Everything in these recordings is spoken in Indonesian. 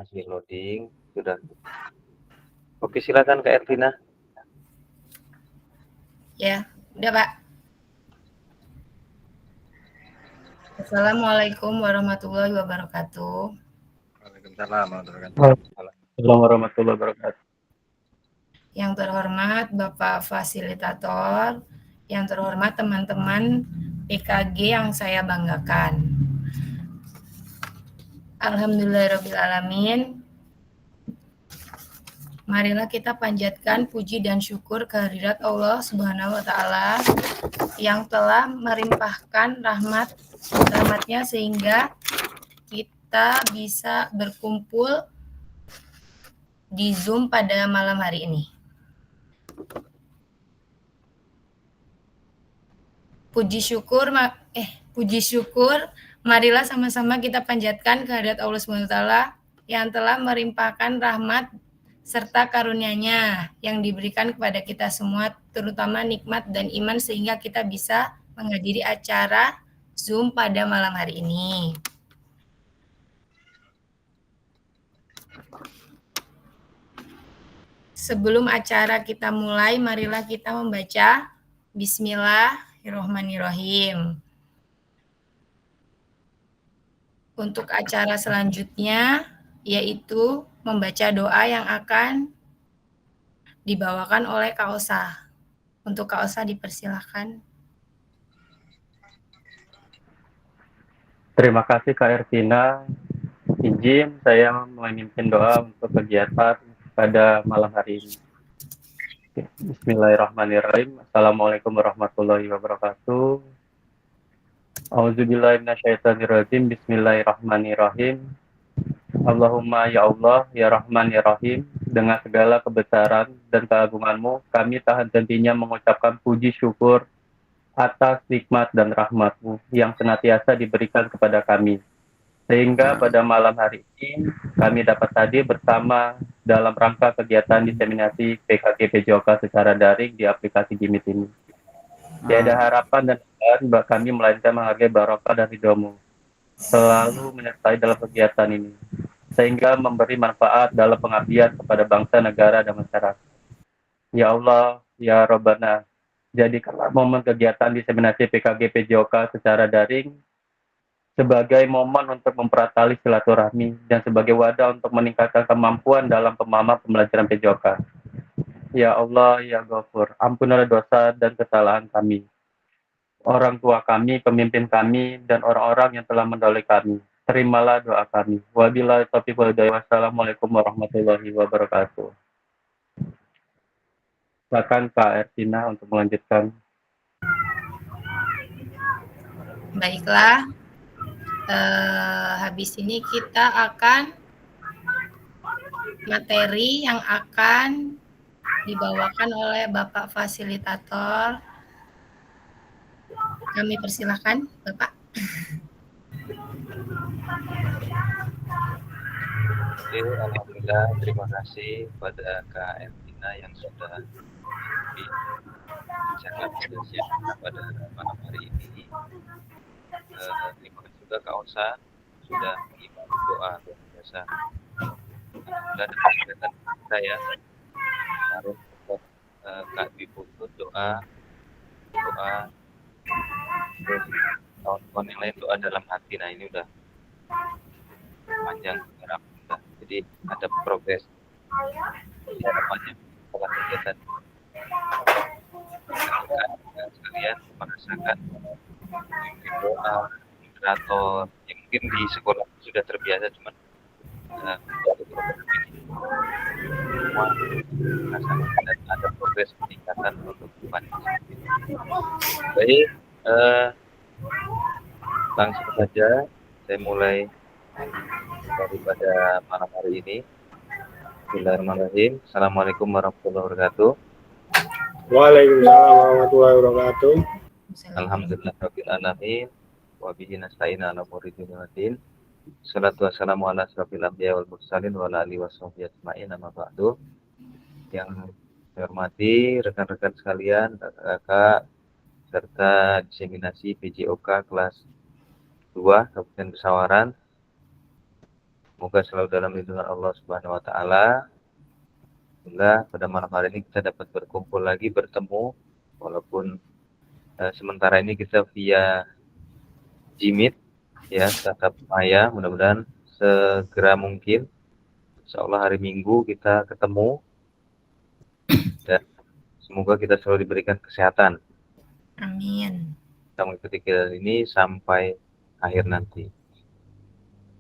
Masih loading, sudah. Oke, silakan Kak Ervina. Ya, udah Pak. Assalamualaikum warahmatullahi wabarakatuh. Waalaikumsalam warahmatullahi wabarakatuh. Yang terhormat Bapak Fasilitator, yang terhormat teman-teman PKG yang saya banggakan. Alhamdulillahirrahmanirrahim. Marilah kita panjatkan puji dan syukur kehadirat Allah Subhanahu wa Ta'ala yang telah melimpahkan rahmatnya sehingga kita bisa berkumpul di Zoom pada malam hari ini. Puji syukur, marilah sama-sama kita panjatkan kehadirat Allah Subhanahu wa Ta'ala yang telah melimpahkan rahmat serta karunia-Nya yang diberikan kepada kita semua, terutama nikmat dan iman sehingga kita bisa menghadiri acara Zoom pada malam hari ini. Sebelum acara kita mulai, marilah kita membaca Bismillahirrahmanirrahim. Untuk acara selanjutnya, yaitu membaca doa yang akan dibawakan oleh Kak Osa. Untuk Kak Osa dipersilahkan. Terima kasih Kak Ervina. Izin saya memimpin doa untuk kegiatan pada malam hari ini. Bismillahirrahmanirrahim. Assalamualaikum warahmatullahi wabarakatuh. Auzubillahi minasyaitonirrajim. Bismillahirrahmanirrahim. Allahumma ya Allah, ya Rahman, ya Rahim, dengan segala kebesaran dan keagungan-Mu, kami tak henti-hentinya mengucapkan puji syukur atas nikmat dan rahmat-Mu yang senantiasa diberikan kepada kami. Sehingga pada malam hari ini kami dapat hadir bersama dalam rangka kegiatan diseminasi PKG PJOK secara daring di aplikasi Jimit ini. Tiada harapan dan doa kami melainkan menghargai barokah dan ridho-Mu selalu menyertai dalam kegiatan ini, sehingga memberi manfaat dalam pengabdian kepada bangsa, negara, dan masyarakat. Ya Allah, ya Rabbana, jadikanlah momen kegiatan diseminasi PKG PJOK secara daring sebagai momen untuk memperatali silaturahmi dan sebagai wadah untuk meningkatkan kemampuan dalam pemahaman pembelajaran PJOK. Ya Allah, ya Ghafur, ampunilah dosa dan kesalahan kami, orang tua kami, pemimpin kami, dan orang-orang yang telah mendahului kami. Terimalah doa kami. Wabillahi taufiq wal hidayah. Wassalamualaikum warahmatullahi wabarakatuh. Silakan Kak Ervina untuk melanjutkan. Baiklah, habis ini kita akan materi yang akan dibawakan oleh Bapak Fasilitator. Kami persilahkan, Bapak. Oke, alhamdulillah, terima kasih kepada Kak Ervina yang sudah bicara pada malam hari ini. Terima kasih juga Kak Osa sudah mengimani doa luar biasa. Alhamdulillah dengan kegiatan saya harus Kak Biputu doa terus kawan-kawan yang lain doa dalam hati. Nah ini udah panjang sekarang udah, jadi ada progres di hadapannya pada kegiatan sekalian merasakan mungkin doa moderator yang mungkin di sekolah sudah terbiasa, cuman merasakan dan ada progres peningkatan untuk depan. Baik, langsung saja saya mulai daripada malam hari ini. Bismillahirrahmanirrahim. Assalamualaikum warahmatullahi wabarakatuh. Waalaikumsalam warahmatullahi wabarakatuh. Alhamdulillahirabbil alamin wa bihi nasta'in ala umuri dunya waddin. Shalatu wassalamu ala asyrofil anbiya'i wal mursalin wa ala alihi washabbihi ajmain, amma ba'du. Yang saya hormati rekan-rekan sekalian, kakak serta diseminasi PJOK kelas 2 Kabupaten Pesawaran Semoga selalu dalam lindungan Allah Subhanahu wa taala. Sehingga pada malam hari ini kita dapat berkumpul lagi, bertemu, walaupun sementara ini kita via Jimit ya, tatap maya. Mudah-mudahan segera mungkin insyaallah hari Minggu kita ketemu dan semoga kita selalu diberikan kesehatan. Amin. Kita mengikuti kegiatan ini sampai akhir nanti.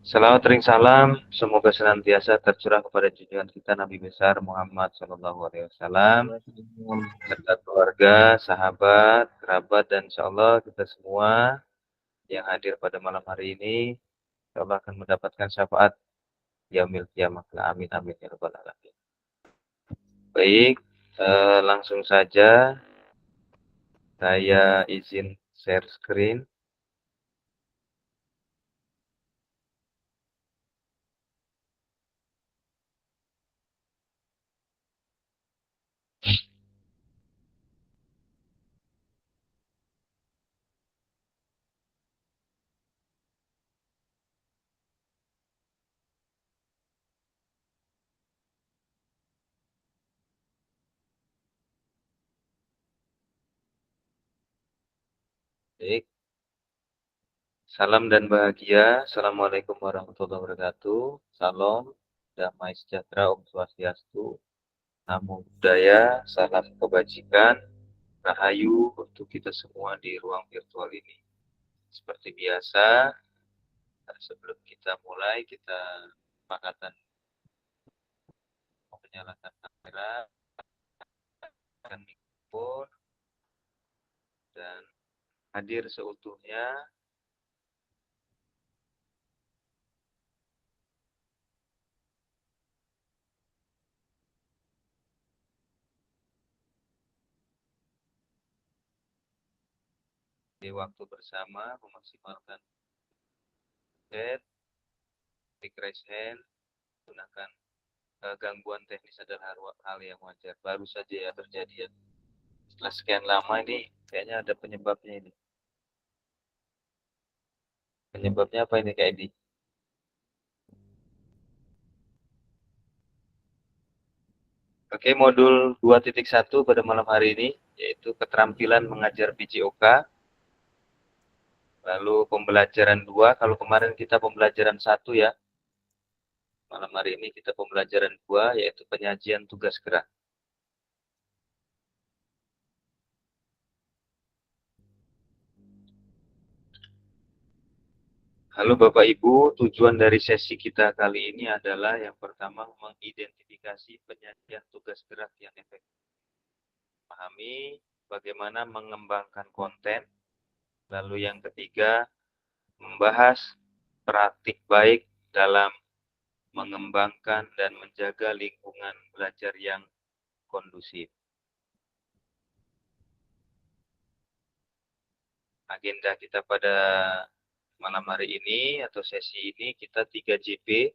Salawat ring salam semoga senantiasa tercurah kepada junjungan kita Nabi besar Muhammad SAW serta keluarga, sahabat, kerabat, dan insyaallah kita semua yang hadir pada malam hari ini insyaallah akan mendapatkan syafaat yaumil qiyamah. Amin amin ya rabbal alamin. Baik, langsung saja saya izin share screen. Baik. Salam dan bahagia. Assalamualaikum warahmatullahi wabarakatuh. Salam, damai sejahtera, Om Swastiastu, Namo Buddhaya, salam kebajikan, rahayu untuk kita semua di ruang virtual ini. Seperti biasa, sebelum kita mulai, kita sepakatan menyalakan kamera dan mikrofon dan hadir seutuhnya. Di waktu bersama memaksimalkan chat, klik raise hand, gunakan gangguan teknis adalah hal yang wajar. Baru saja ya terjadi ya. Setelah sekian lama ini kayaknya ada penyebabnya ini. Penyebabnya apa ini Kak Edi? Oke, modul 2.1 pada malam hari ini yaitu keterampilan mengajar PJOK. Lalu pembelajaran 2, kalau kemarin kita pembelajaran 1 ya. Malam hari ini kita pembelajaran 2 yaitu penyajian tugas gerak. Halo Bapak Ibu, tujuan dari sesi kita kali ini adalah yang pertama mengidentifikasi penyajian tugas gerak yang efektif. Memahami bagaimana mengembangkan konten. Lalu yang ketiga, membahas praktik baik dalam mengembangkan dan menjaga lingkungan belajar yang kondusif. Agenda kita pada malam hari ini atau sesi ini kita 3JP.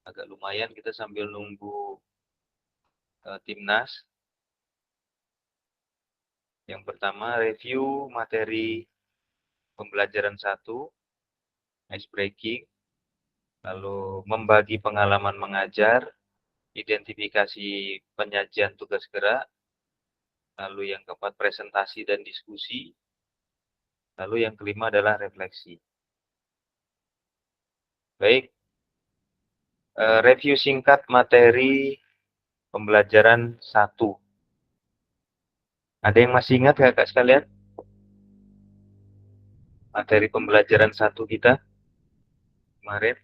Agak lumayan kita sambil nunggu timnas. Yang pertama, review materi pembelajaran 1, ice breaking. Lalu membagi pengalaman mengajar, identifikasi penyajian tugas gerak. Lalu yang keempat, presentasi dan diskusi. Lalu yang kelima adalah refleksi. Baik, review singkat materi pembelajaran 1. Ada yang masih ingat Kakak sekalian? Materi pembelajaran 1 kita kemarin.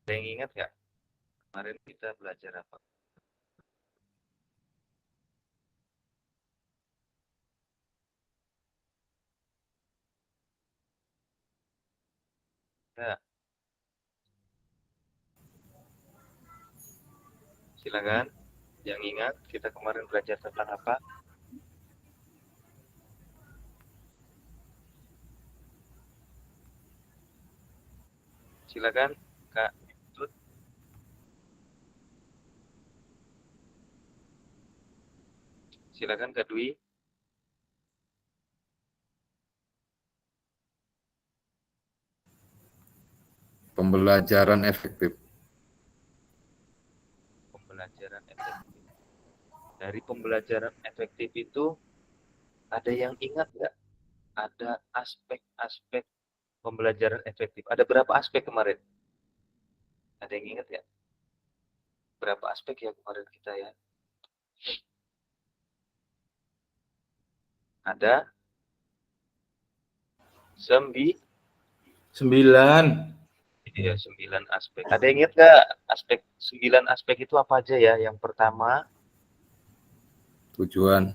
Ada yang ingat nggak? Kemarin kita belajar apa? Ya, silakan. Yang ingat kita kemarin belajar tentang apa? Silakan Kak Tut. Silakan Kak Dwi. Pembelajaran efektif. Pembelajaran efektif. Dari pembelajaran efektif itu ada yang ingat nggak? Ada aspek-aspek pembelajaran efektif. Ada berapa aspek kemarin? Ada yang ingat ya? Berapa aspek ya kemarin kita ya? Ada 9 aspek. Ada yang ingat nggak aspek 9 aspek itu apa aja ya? Yang pertama Tujuan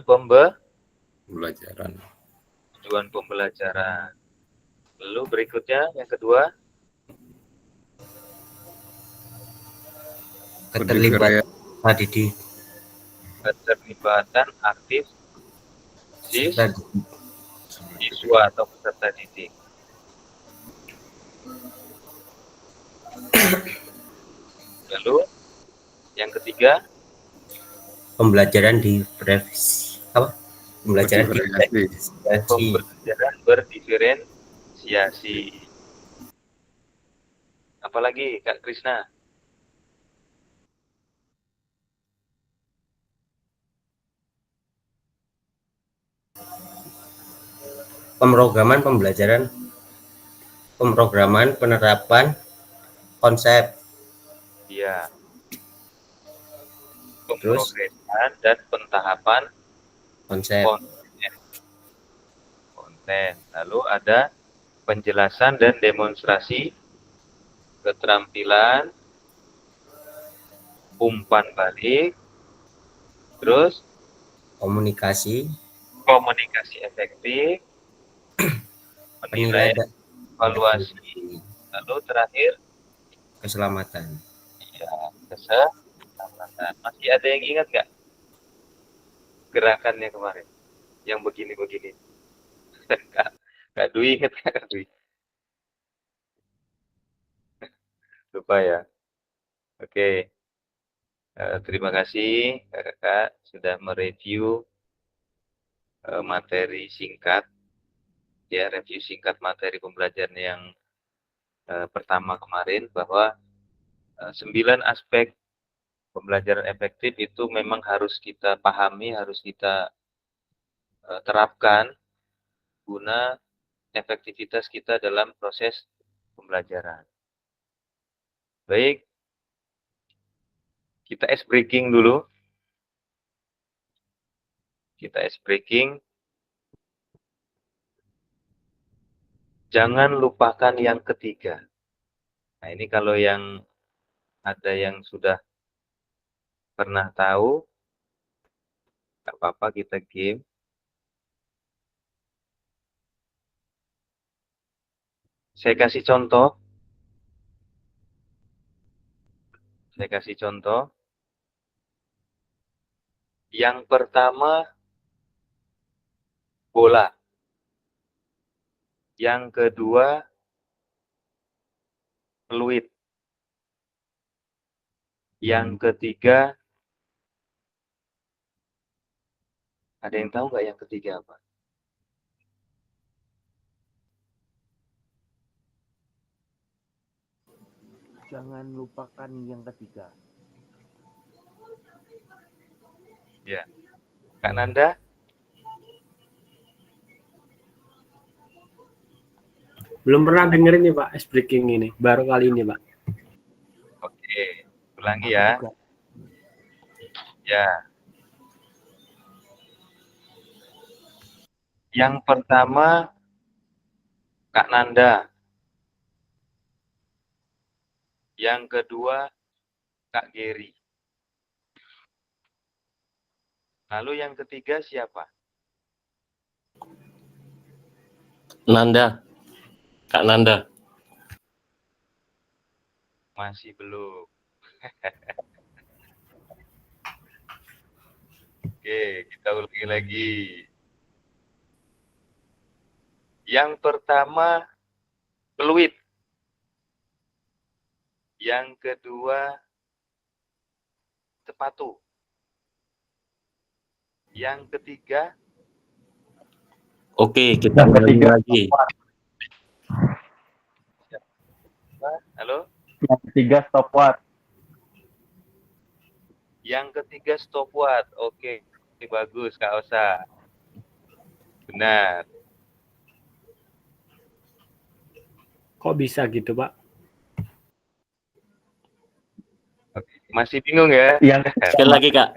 pembelajaran. pembelajaran. Tujuan pembelajaran. Lalu berikutnya yang kedua Keterlibatan didik. Keterlibatan aktif siswa atau peserta didik. Lalu yang ketiga Pembelajaran diferensiasi. Pembelajaran berdiferensiasi. Apalagi Kak Krisna? Pemrograman penerapan konsep. Iya. Pemrograman dan pentahapan Konsep. Konten. Lalu ada penjelasan dan demonstrasi keterampilan, umpan balik, terus Komunikasi efektif, menilai, evaluasi, lalu terakhir keselamatan. iya, keselamatan. Masih ada yang ingat nggak gerakannya kemarin yang begini-begini? Kak Dwi ingat nggak, Kak Dwi? Lupa ya. Oke. Terima kasih Kakak sudah mereview materi singkat, ya, review singkat materi pembelajaran yang pertama kemarin, bahwa 9 aspek pembelajaran efektif itu memang harus kita pahami, harus kita terapkan guna efektivitas kita dalam proses pembelajaran. Baik, kita ice breaking dulu. Jangan lupakan yang ketiga. Nah, ini kalau yang ada yang sudah pernah tahu, nggak apa-apa, kita game. Saya kasih contoh. Yang pertama, bola. Yang kedua, fluid. Yang ketiga, ada yang tahu nggak yang ketiga apa? Jangan lupakan yang ketiga. Ya, Kak Nanda? Belum pernah dengerin nih Pak, ice breaking ini. Baru kali ini Pak. Oke, ulangi ya. Ya. Yang pertama, Kak Nanda. Yang kedua, Kak Geri. Lalu yang ketiga siapa? Nanda. Kak Nanda. Masih belum. Oke, kita ulangi lagi. Yang pertama, fluid. Yang kedua, sepatu. Yang ketiga, Oke, kita ulangi lagi. Yang ketiga stopwatch. Yang ketiga stopwatch. Oke, bagus Kak Osa. Benar. Kok bisa gitu, Pak? Oke. Masih bingung ya? Yang Sekali lagi, Kak.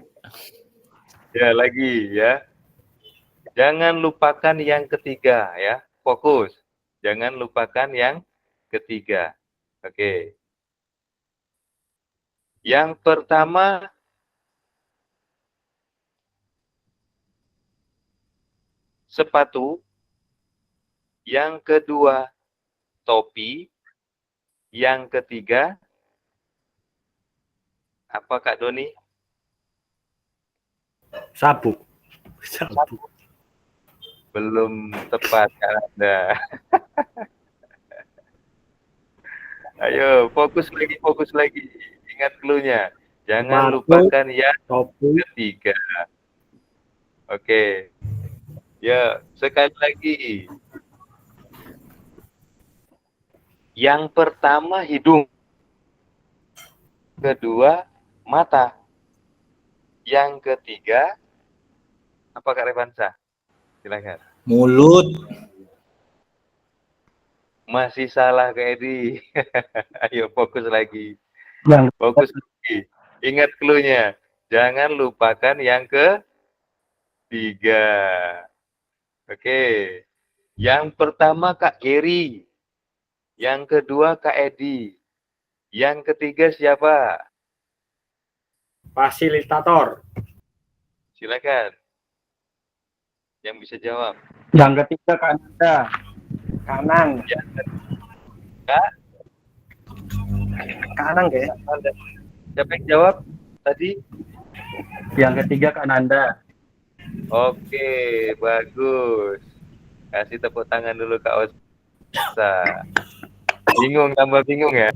Ya, lagi ya. Jangan lupakan yang ketiga ya. Fokus. Jangan lupakan yang ketiga. Oke. Yang pertama, sepatu. Yang kedua, topi. Yang ketiga, apa Kak Doni? Sabuk. Sabuk. Belum tepat Kak Anda. Ayo, fokus lagi. Ingat clue-nya. Jangan Sepatu, lupakan yang topi, ketiga. Oke. Ya, sekali lagi. Yang pertama hidung. Kedua mata. Yang ketiga apa Kak Revansa? Silakan. Mulut. Masih salah Kak Edi. Ayo fokus lagi. yang Fokus lagi. Ingat clue-nya. Jangan lupakan yang ketiga. Oke. Yang pertama Kak Geri. Yang kedua Kak Edi. Yang ketiga siapa? fasilitator, Silakan. Yang bisa jawab. yang ketiga Kak Nanda. kanan, Yang ketiga, kanan kayak. siapa yang jawab tadi? Yang ketiga Kak Nanda. Oke, bagus. Kasih tepuk tangan dulu Kak Osa. Bingung, tambah bingung ya?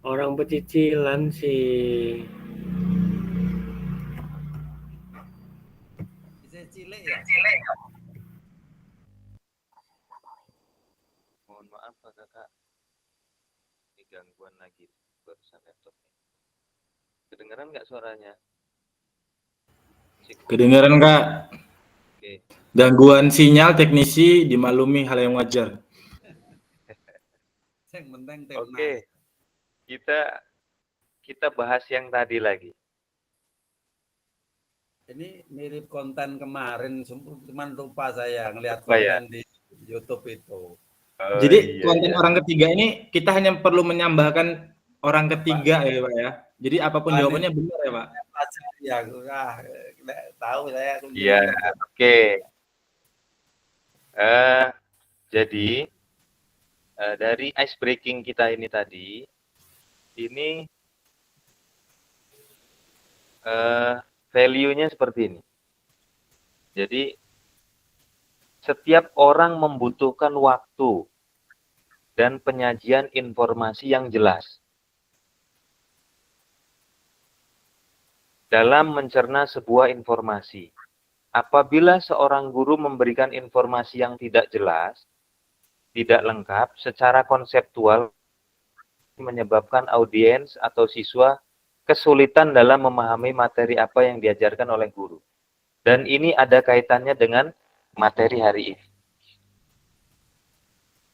Orang pecicilan sih. Cilik ya? Mohon maaf Pak Kakak. Ini gangguan lagi barusan laptopnya. Kedengeran nggak suaranya? Kedengeran, Kak. Oke. Gangguan sinyal teknisi dimaklumi hal yang wajar. Oke. Kita bahas yang tadi lagi. Ini mirip konten kemarin, cuman lupa saya ngelihat Apa ya? konten di YouTube itu. Oh, Jadi iya, konten iya. orang ketiga ini kita hanya perlu menambahkan orang ketiga ya Pak ya. Jadi apapun jawabannya benar ya Pak. Ya, tahu saya. Iya, oke. Jadi dari ice breaking kita ini tadi, ini value-nya seperti ini. Jadi setiap orang membutuhkan waktu dan penyajian informasi yang jelas dalam mencerna sebuah informasi. Apabila seorang guru memberikan informasi yang tidak jelas, tidak lengkap, secara konseptual menyebabkan audiens atau siswa kesulitan dalam memahami materi apa yang diajarkan oleh guru. Dan ini ada kaitannya dengan materi hari ini.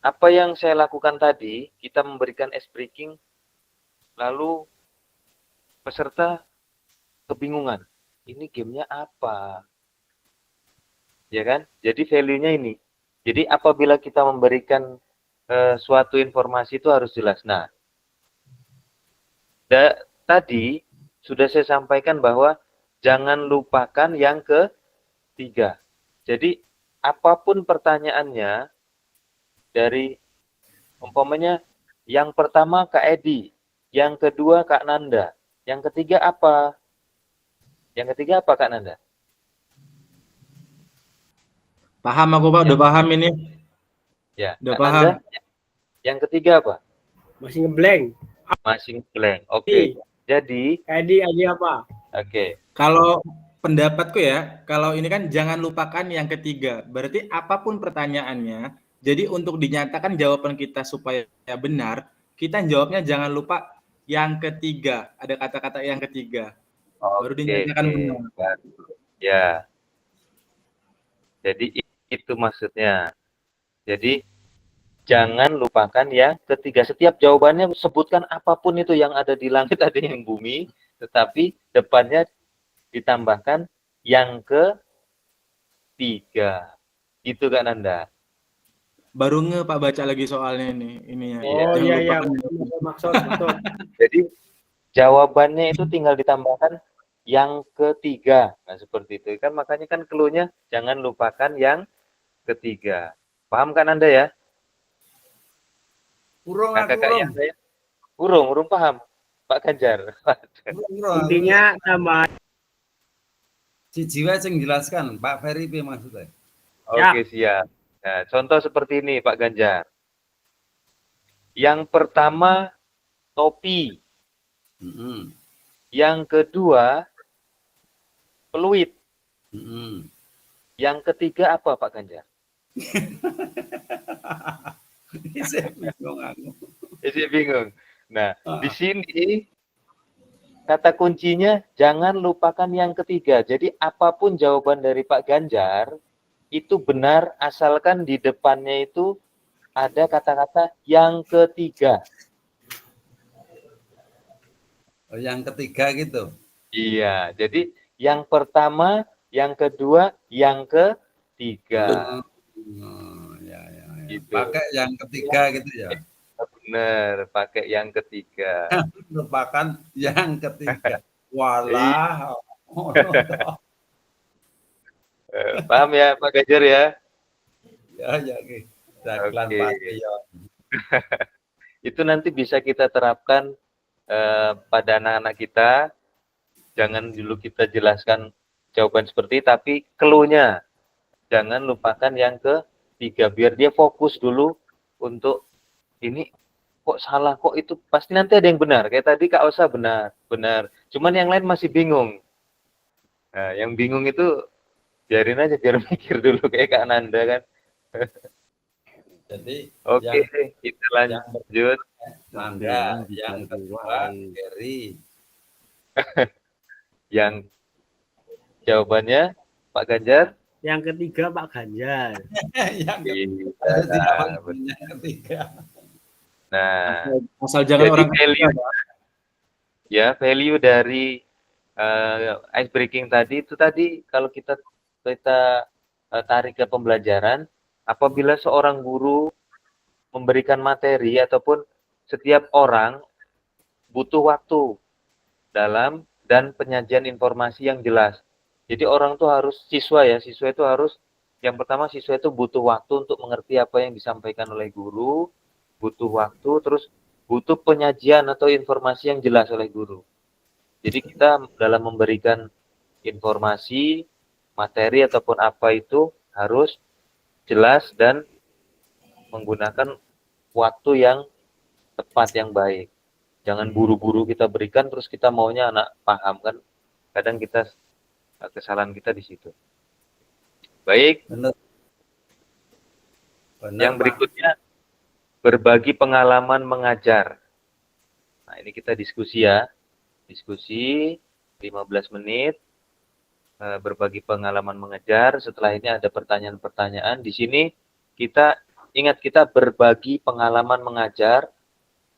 Apa yang saya lakukan tadi, kita memberikan ice breaking, lalu peserta kebingungan. ini gamenya apa? Ya kan? Jadi value-nya ini. Jadi apabila kita memberikan suatu informasi itu harus jelas. Nah, tadi sudah saya sampaikan bahwa jangan lupakan yang ketiga. Jadi apapun pertanyaannya, dari umpamanya yang pertama Kak Edi, yang kedua Kak Nanda, yang ketiga apa? Yang ketiga apa Kak Nanda? Paham aku Pak, udah paham ini. Ya, Udah Kak paham. Nanda, yang ketiga apa? Masih ngeblank. Masih blank. Oke. Jadi, Edi apa? oke. Kalau pendapatku ya, kalau ini kan jangan lupakan yang ketiga. Berarti apapun pertanyaannya, jadi untuk dinyatakan jawaban kita supaya benar, kita jawabnya jangan lupa yang ketiga. Ada kata-kata yang ketiga. Baru dinyatakan benar. Ya. Jadi itu maksudnya. Jadi jangan lupakan yang ketiga. Setiap jawabannya sebutkan apapun itu yang ada di langit, ada yang bumi, tetapi depannya ditambahkan yang ketiga. Itu kan Anda? Baru Pak baca lagi soalnya ini ya. Oh iya maksud. Jadi jawabannya itu tinggal ditambahkan yang ketiga. Nah, seperti itu. Kan makanya kan clue-nya jangan lupakan yang ketiga. Paham kan Anda ya? Urung Kakak-kakak urung paham. Pak Ganjar. Intinya sama. Si jiwa yang jelaskan, Pak Ferry P maksudnya. Oke, siap. Nah, contoh seperti ini Pak Ganjar. Yang pertama topi. Yang kedua peluit. Yang ketiga apa Pak Ganjar? Saya bingung. Nah, di sini kata kuncinya jangan lupakan yang ketiga. Jadi apapun jawaban dari Pak Ganjar itu benar asalkan di depannya itu ada kata-kata yang ketiga. Oh, yang ketiga gitu. Iya, jadi yang pertama, yang kedua, yang ketiga. Ya. Gitu. Pakai yang ketiga gitu ya. Bener, pakai yang ketiga. Lupakan yang ketiga. Walah. Paham ya Pak Ganjar ya? Ya. Oke. Itu nanti bisa kita terapkan pada anak-anak kita. Jangan dulu kita jelaskan jawaban seperti itu, tapi clue-nya jangan lupakan yang ketiga biar dia fokus dulu untuk ini kok salah, kok itu pasti nanti ada yang benar. Kayak tadi Kak Osa benar. Cuman yang lain masih bingung. Nah, yang bingung itu biarin aja biar mikir dulu kayak Kak Nanda kan. Jadi oke, kita lanjut. Nanda, yang kedua Ferry. Yang jawabannya Pak Ganjar? Yang ketiga Pak Ganjar. Yang ketiga. Nah, asal jangan orang value dari ice breaking tadi itu tadi kalau kita tarik ke pembelajaran, apabila seorang guru memberikan materi ataupun setiap orang butuh waktu dalam dan penyajian informasi yang jelas. Jadi orang tuh harus siswa itu harus yang pertama siswa itu butuh waktu untuk mengerti apa yang disampaikan oleh guru, butuh waktu, terus butuh penyajian atau informasi yang jelas oleh guru. Jadi kita dalam memberikan informasi, materi ataupun apa itu harus jelas dan menggunakan waktu yang tepat yang baik. Jangan buru-buru kita berikan terus kita maunya anak paham kan. Kadang kesalahan kita di situ. Baik. Benar, yang berikutnya berbagi pengalaman mengajar. Nah, ini kita diskusi ya. Diskusi 15 menit. Berbagi pengalaman mengajar. Setelah ini ada pertanyaan-pertanyaan. Di sini kita berbagi pengalaman mengajar.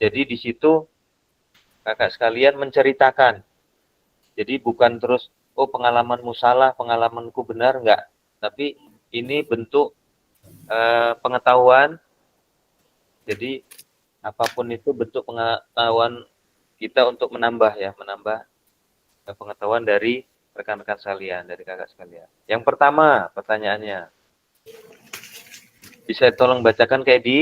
Jadi di situ kakak sekalian menceritakan. Jadi bukan terus oh pengalamanmu salah, pengalamanku benar, enggak. Tapi ini bentuk pengetahuan. Jadi apapun itu bentuk pengetahuan kita untuk menambah pengetahuan dari rekan-rekan sekalian, dari kakak sekalian. Yang pertama pertanyaannya, bisa tolong bacakan kayak di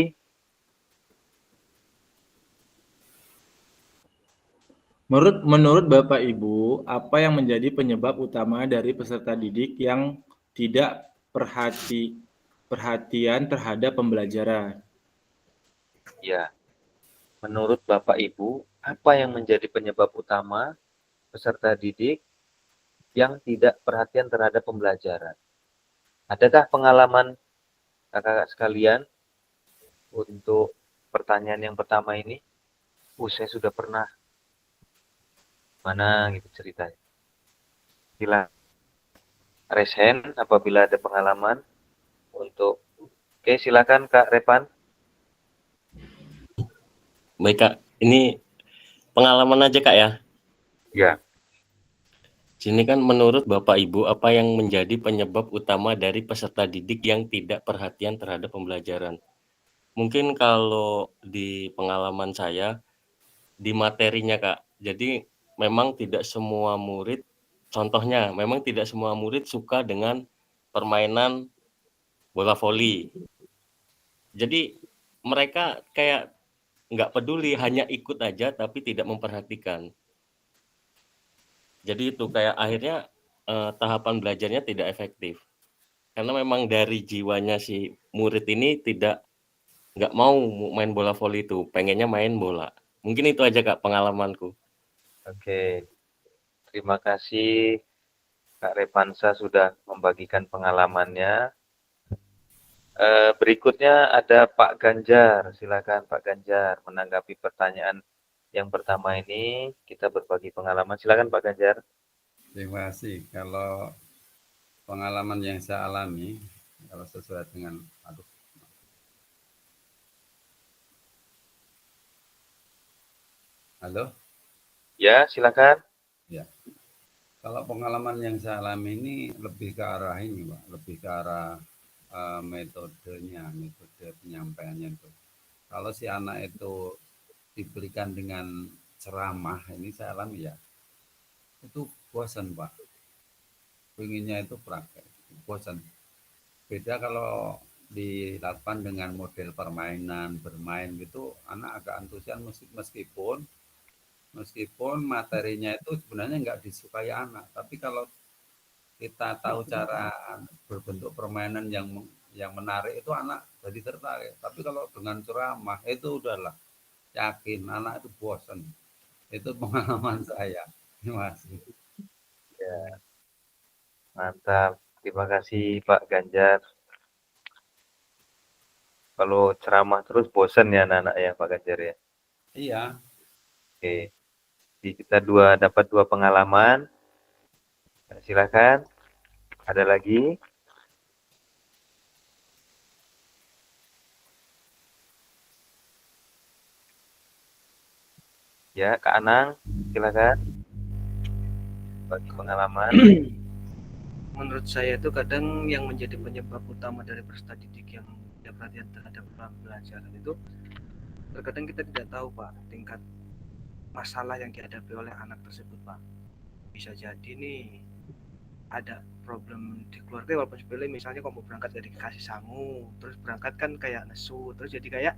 Menurut Bapak Ibu, apa yang menjadi penyebab utama dari peserta didik yang tidak perhatian terhadap pembelajaran? ya. Menurut Bapak Ibu, apa yang menjadi penyebab utama peserta didik yang tidak perhatian terhadap pembelajaran? Adakah pengalaman kakak-kakak sekalian untuk pertanyaan yang pertama ini? Saya sudah pernah mana gitu ceritanya. Silakan raise hand apabila ada pengalaman untuk. Oke, silakan Kak Repan. Baik Kak, ini pengalaman aja Kak ya. Ya. Sini kan menurut Bapak Ibu, apa yang menjadi penyebab utama dari peserta didik yang tidak perhatian terhadap pembelajaran? Mungkin kalau di pengalaman saya, di materinya Kak. Jadi memang tidak semua murid, contohnya memang tidak semua murid suka dengan permainan bola voli. Jadi mereka kayak nggak peduli, hanya ikut aja tapi tidak memperhatikan. Jadi itu kayak akhirnya tahapan belajarnya tidak efektif. Karena memang dari jiwanya si murid ini nggak mau main bola voli itu, pengennya main bola. Mungkin itu aja Kak pengalamanku. Oke. Terima kasih Kak Repansa sudah membagikan pengalamannya. Berikutnya ada Pak Ganjar. Silakan Pak Ganjar menanggapi pertanyaan yang pertama ini. Kita berbagi pengalaman. Silakan Pak Ganjar. Terima kasih. Kalau pengalaman yang saya alami, kalau sesuai dengan Halo? Ya, silakan. Ya. Kalau pengalaman yang saya alami ini lebih ke arah ini, Pak. Lebih ke arah metodenya, metode penyampaiannya itu. Kalau si anak itu diberikan dengan ceramah, ini saya alami ya, itu bosan Pak. Pengennya itu praktek, bosan. Beda kalau dilakukan dengan model permainan, bermain gitu, anak agak antusias meskipun materinya itu sebenarnya nggak disukai anak. Tapi kalau kita tahu cara berbentuk permainan yang menarik itu anak jadi tertarik. Tapi kalau dengan ceramah itu udahlah yakin anak itu bosan. Itu pengalaman saya. Terima kasih. Ya, mantap. Terima kasih Pak Ganjar. Kalau ceramah terus bosan ya anak-anak ya Pak Ganjar ya. Iya. Oke. Jadi kita dapat dua pengalaman. Silakan. Ada lagi? Ya, Kak Anang, silakan. Bagi pengalaman. Menurut saya itu kadang yang menjadi penyebab utama dari peserta didik yang tidak perhatian terhadap pembelajaran itu terkadang kita tidak tahu Pak tingkat masalah yang dihadapi oleh anak tersebut Pak. Bisa jadi nih ada problem di keluarga walaupun sepele, misalnya kamu berangkat dari kasih sangu, terus berangkat kan kayak nesu, terus jadi kayak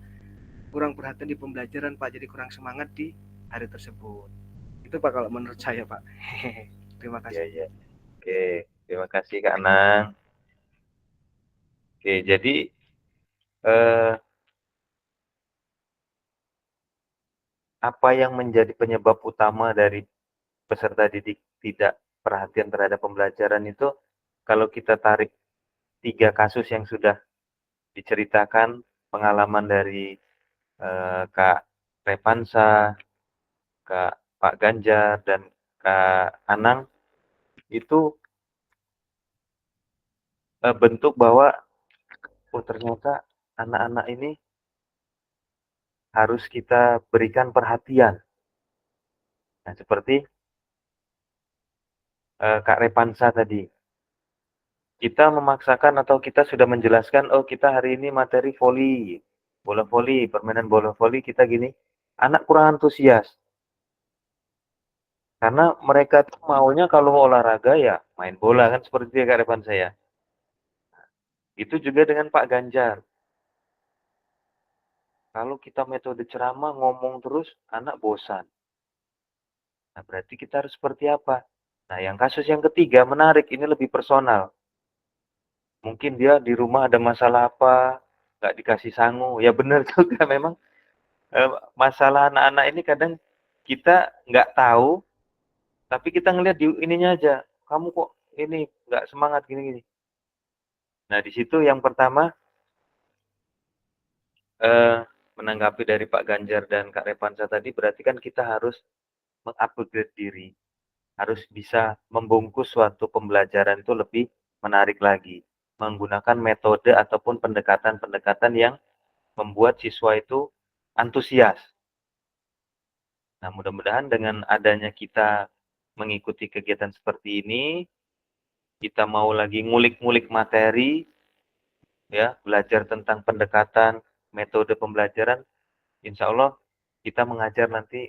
kurang perhatian di pembelajaran Pak, jadi kurang semangat di hari tersebut. Itu Pak kalau menurut saya Pak. Terima kasih. Ya. Oke, terima kasih Kak Anang. Oke, jadi apa yang menjadi penyebab utama dari peserta didik tidak perhatian terhadap pembelajaran itu, kalau kita tarik 3 kasus yang sudah diceritakan, pengalaman dari Kak Repansa, Pak Ganjar, dan Kak Anang, itu bentuk bahwa ternyata anak-anak ini harus kita berikan perhatian. Nah, seperti Kak Repansa tadi. Kita memaksakan atau kita sudah menjelaskan, oh kita hari ini materi voli, bola voli, permainan bola voli kita gini. Anak kurang antusias. Karena mereka tuh maunya kalau mau olahraga ya main bola kan seperti itu ya Kak Repansa ya. Itu juga dengan Pak Ganjar. Kalau kita metode ceramah ngomong terus, anak bosan. Nah, berarti kita harus seperti apa? Nah, yang kasus yang ketiga menarik, ini lebih personal. Mungkin dia di rumah ada masalah apa, nggak dikasih sangu. Ya benar juga memang masalah anak-anak ini kadang kita nggak tahu, tapi kita ngelihat di ininya aja. Kamu kok ini nggak semangat gini-gini. Nah, di situ yang pertama menanggapi dari Pak Ganjar dan Kak Repansa tadi, berarti kan kita harus mengupgrade diri, harus bisa membungkus suatu pembelajaran itu lebih menarik lagi, menggunakan metode ataupun pendekatan-pendekatan yang membuat siswa itu antusias. Nah, mudah-mudahan dengan adanya kita mengikuti kegiatan seperti ini, kita mau lagi ngulik-ngulik materi, ya, belajar tentang pendekatan, metode pembelajaran, insya Allah kita mengajar nanti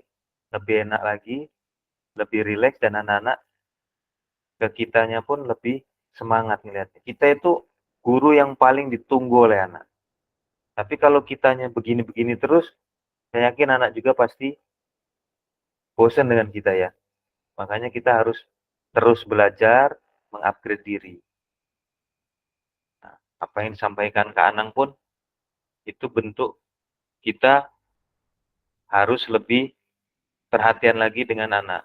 lebih enak lagi, lebih rileks, dan anak-anak ke kitanya pun lebih semangat ngeliatnya. Kita itu guru yang paling ditunggu oleh anak. Tapi kalau kitanya begini-begini terus, saya yakin anak juga pasti bosan dengan kita ya. Makanya kita harus terus belajar, mengupgrade diri. Nah, apa yang disampaikan Kak Anang pun itu bentuk kita harus lebih perhatian lagi dengan anak.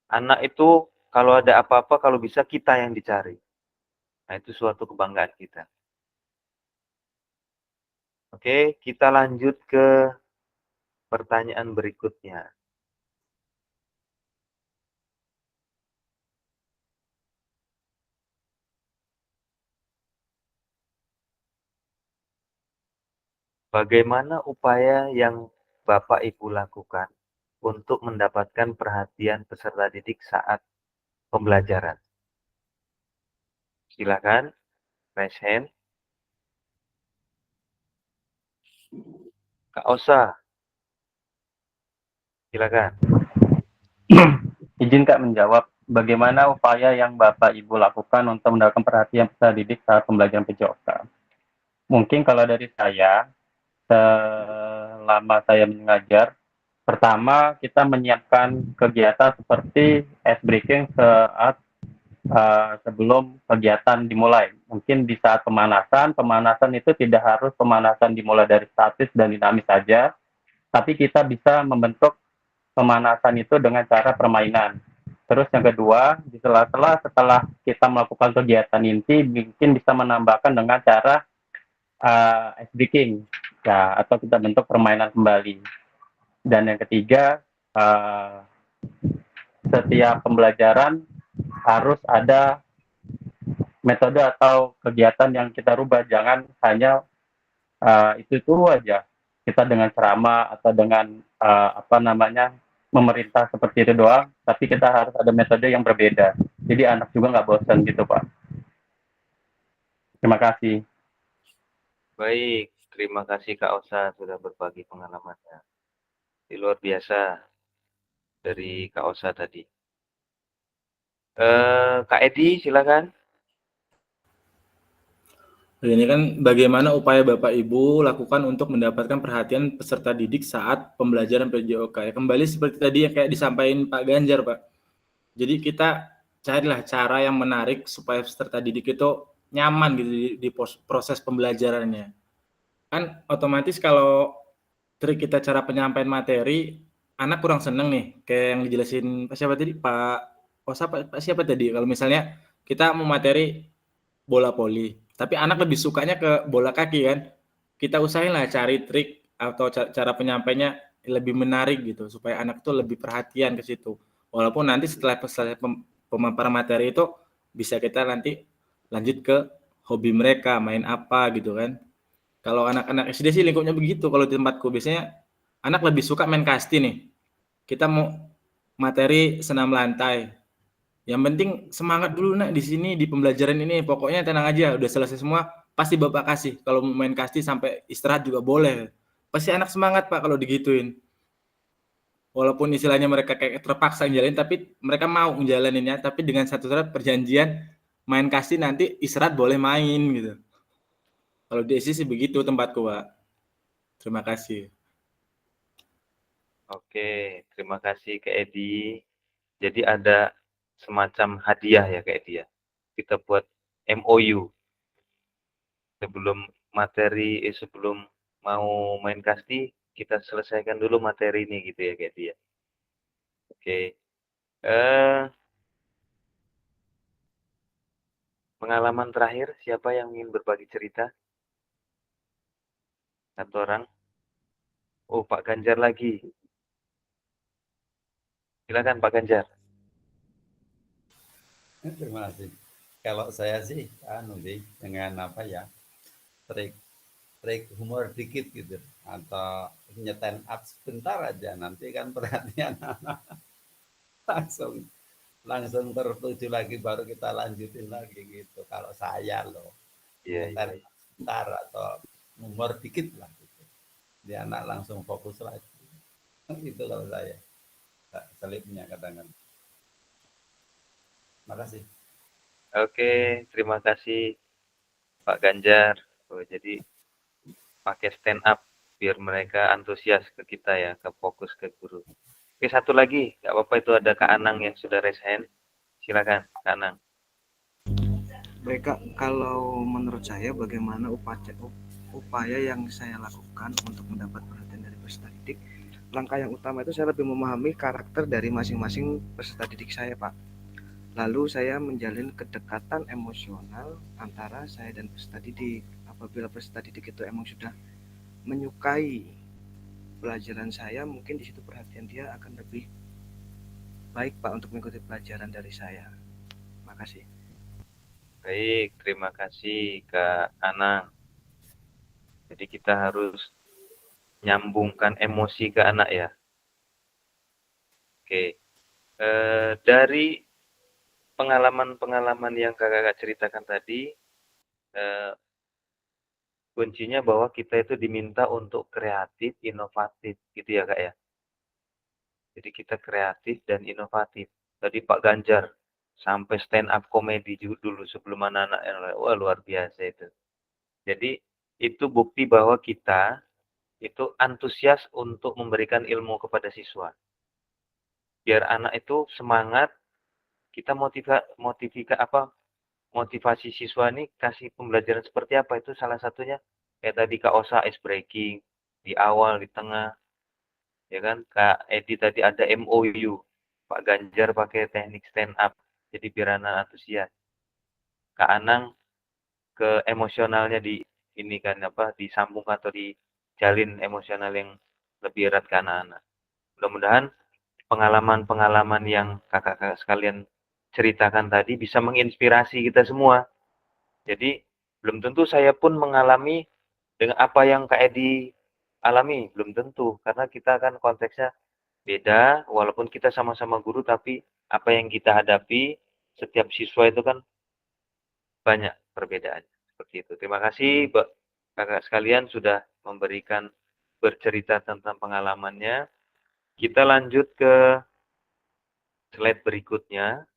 Anak itu kalau ada apa-apa, kalau bisa kita yang dicari. Nah, itu suatu kebanggaan kita. Oke, kita lanjut ke pertanyaan berikutnya. Bagaimana upaya yang Bapak Ibu lakukan untuk mendapatkan perhatian peserta didik saat pembelajaran? Silakan, raise hand. Kak Osa, silakan. Izin Kak menjawab, bagaimana upaya yang Bapak Ibu lakukan untuk mendapatkan perhatian peserta didik saat pembelajaran PJOK? Mungkin kalau dari saya, selama saya mengajar, pertama kita menyiapkan kegiatan seperti ice breaking saat sebelum kegiatan dimulai. Mungkin di saat pemanasan itu tidak harus pemanasan dimulai dari statis dan dinamis saja, tapi kita bisa membentuk pemanasan itu dengan cara permainan. Terus yang kedua, di sela-sela setelah kita melakukan kegiatan inti, mungkin bisa menambahkan dengan cara ice breaking, ya, atau kita bentuk permainan kembali. Dan yang ketiga, setiap pembelajaran harus ada metode atau kegiatan yang kita rubah, jangan hanya itu aja kita dengan ceramah atau dengan memerintah seperti itu doang, tapi kita harus ada metode yang berbeda, jadi anak juga nggak bosan gitu Pak. Terima kasih. Baik, terima kasih Kak Osa sudah berbagi pengalamannya. Luar biasa dari Kak Osa tadi. Kak Edi, silakan. Ini kan bagaimana upaya Bapak Ibu lakukan untuk mendapatkan perhatian peserta didik saat pembelajaran PJOK. Ya, kembali seperti tadi yang kayak disampaikan Pak Ganjar, Pak. Jadi kita carilah cara yang menarik supaya peserta didik itu nyaman gitu di proses pembelajarannya. Kan otomatis kalau trik kita cara penyampaian materi, anak kurang seneng nih, kayak yang dijelasin siapa tadi, Pak Osa, Pak siapa tadi? Kalau misalnya kita mau materi bola voli, tapi anak lebih sukanya ke bola kaki kan, kita usahain lah cari trik atau cara penyampainya lebih menarik gitu, supaya anak tuh lebih perhatian ke situ. Walaupun nanti setelah pemaparan materi itu bisa kita nanti lanjut ke hobi mereka, main apa gitu kan. Kalau anak-anak SD sih lingkupnya begitu. Kalau di tempatku biasanya anak lebih suka main kasti nih. Kita mau materi senam lantai. Yang penting semangat dulu nak di sini di pembelajaran ini. Pokoknya tenang aja, udah selesai semua pasti Bapak kasih. Kalau mau main kasti sampai istirahat juga boleh. Pasti anak semangat Pak kalau digituin. Walaupun istilahnya mereka kayak terpaksa ngejalanin, tapi mereka mau ngejalaninnya, tapi dengan satu syarat perjanjian main kasti nanti istirahat boleh main gitu. Kalau di SC sih begitu tempatku Pak. Terima kasih. Oke, terima kasih Kak Edi. Jadi ada semacam hadiah ya Kak Edi ya. Kita buat MOU sebelum sebelum mau main kasti, kita selesaikan dulu materi ini gitu ya Kak Edi ya. Oke. Pengalaman terakhir, siapa yang ingin berbagi cerita? Satu orang. Oh, Pak Ganjar lagi. Silakan Pak Ganjar. Terima kasih. Kalau saya sih, dengan apa ya, trik humor dikit gitu, atau nyetel up sebentar aja, nanti kan perhatian anak langsung tertuju lagi, baru kita lanjutin lagi gitu. Kalau saya loh, nyetel sebentar atau humor dikit lah gitu, dia anak langsung fokus lagi. Itu kalau saya selipnya kadang-kadang. Makasih. Oke, terima kasih Pak Ganjar. Oh, jadi pakai stand up biar mereka antusias ke kita ya, ke fokus ke guru. Oke, satu lagi, nggak apa-apa, itu ada Kak Anang yang sudah raise hand. Silakan, Kak Anang. Baik Kak, kalau menurut saya bagaimana upaya yang saya lakukan untuk mendapat perhatian dari peserta didik, langkah yang utama itu saya lebih memahami karakter dari masing-masing peserta didik saya Pak. Lalu saya menjalin kedekatan emosional antara saya dan peserta didik. Apabila peserta didik itu emang sudah menyukai pelajaran saya, mungkin di situ perhatian dia akan lebih baik Pak untuk mengikuti pelajaran dari saya. Makasih. Baik, terima kasih Kak Anang. Jadi kita harus nyambungkan emosi ke anak ya. Oke, dari pengalaman-pengalaman yang kakak ceritakan tadi, kuncinya bahwa kita itu diminta untuk kreatif, inovatif, gitu ya Kak ya. Jadi kita kreatif dan inovatif. Tadi Pak Ganjar sampai stand up komedi dulu sebelum anak-anak yang lain. Wah, luar biasa itu. Jadi itu bukti bahwa kita itu antusias untuk memberikan ilmu kepada siswa. Biar anak itu semangat, kita motivasi siswa ini kasih pembelajaran seperti apa, itu salah satunya kayak tadi Kak Osa ice breaking di awal, di tengah, ya kan. Kak Edi tadi ada MOU, Pak Ganjar pakai teknik stand up, jadi biar anak antusias. Kak Anang ke emosionalnya di ini kan apa, disambung atau dijalin emosional yang lebih erat ke anak-anak. Mudah-mudahan pengalaman-pengalaman yang kakak-kakak sekalian ceritakan tadi bisa menginspirasi kita semua. Jadi belum tentu saya pun mengalami dengan apa yang Kak Edi alami, belum tentu, karena kita kan konteksnya beda, walaupun kita sama-sama guru, tapi apa yang kita hadapi setiap siswa itu kan banyak perbedaannya. Seperti itu. Terima kasih kakak sekalian sudah bercerita tentang pengalamannya. Kita lanjut ke slide berikutnya.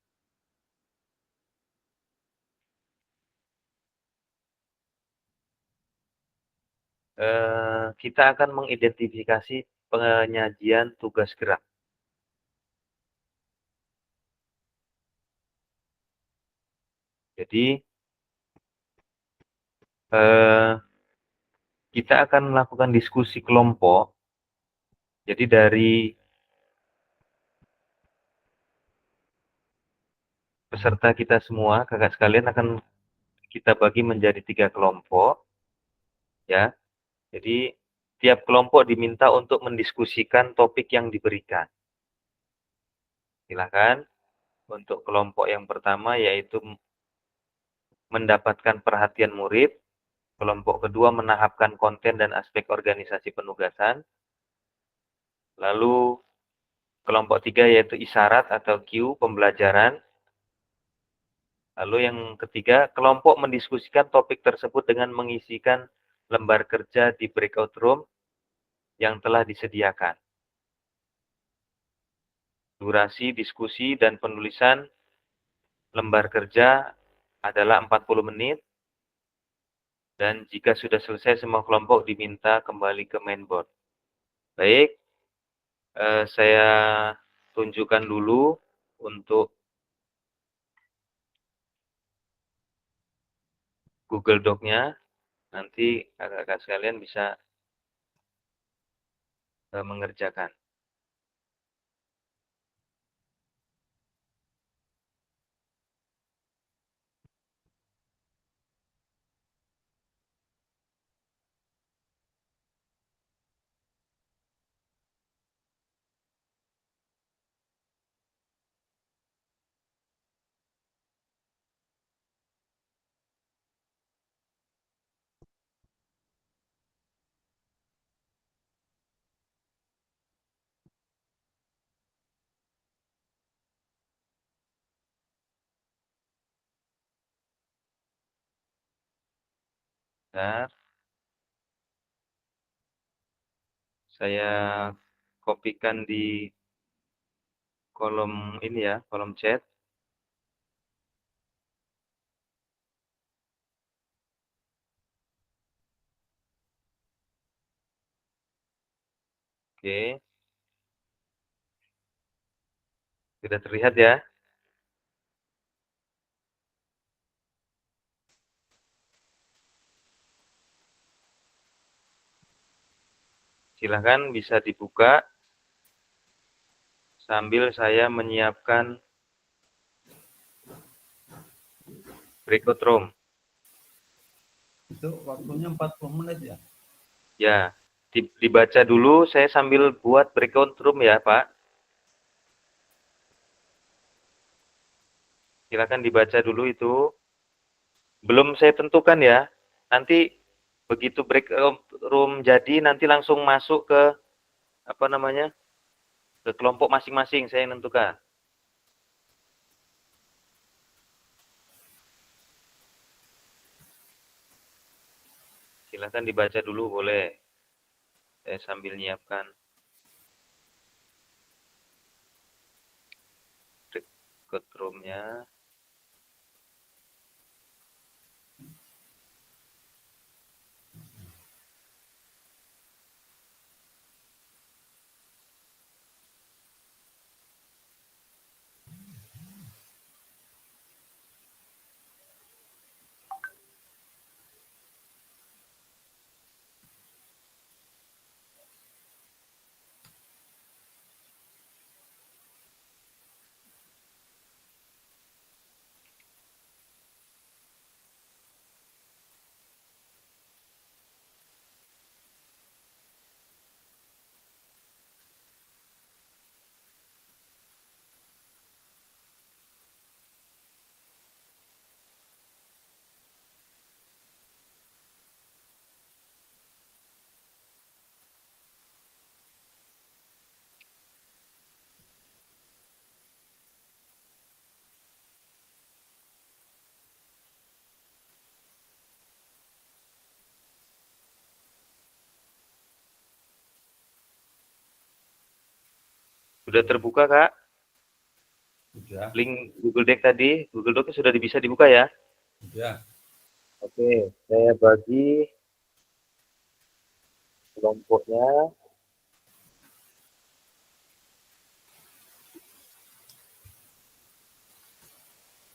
Kita akan mengidentifikasi penyajian tugas gerak. Jadi kita akan melakukan diskusi kelompok. Jadi dari peserta kita semua, kakak sekalian, akan kita bagi menjadi 3 kelompok. Ya, jadi tiap kelompok diminta untuk mendiskusikan topik yang diberikan. Silakan. Untuk kelompok yang pertama yaitu mendapatkan perhatian murid. Kelompok kedua menahapkan konten dan aspek organisasi penugasan. Lalu kelompok 3 yaitu isyarat atau cue pembelajaran. Lalu yang ketiga, kelompok mendiskusikan topik tersebut dengan mengisikan lembar kerja di breakout room yang telah disediakan. Durasi diskusi dan penulisan lembar kerja adalah 40 menit. Dan jika sudah selesai, semua kelompok diminta kembali ke mainboard. Baik, saya tunjukkan dulu untuk Google Doc-nya. Nanti kakak-kakak sekalian bisa mengerjakan. Bentar. Saya kopikan di kolom ini ya, kolom chat. Oke. Sudah terlihat ya? Silahkan bisa dibuka sambil saya menyiapkan breakout room. Itu waktunya 40 menit ya? Ya, dibaca dulu, saya sambil buat breakout room ya, Pak. Silakan dibaca dulu itu. Belum saya tentukan ya. Nanti begitu breakout room jadi, nanti langsung masuk ke apa namanya? Ke kelompok masing-masing saya tentukan. Silakan dibaca dulu boleh. Saya sambil nyiapkan breakout room-nya. Sudah terbuka, Kak? Sudah. Link Google Doc tadi, Google Doc sudah bisa dibuka ya? Sudah. Oke, saya bagi kelompoknya.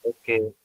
Oke.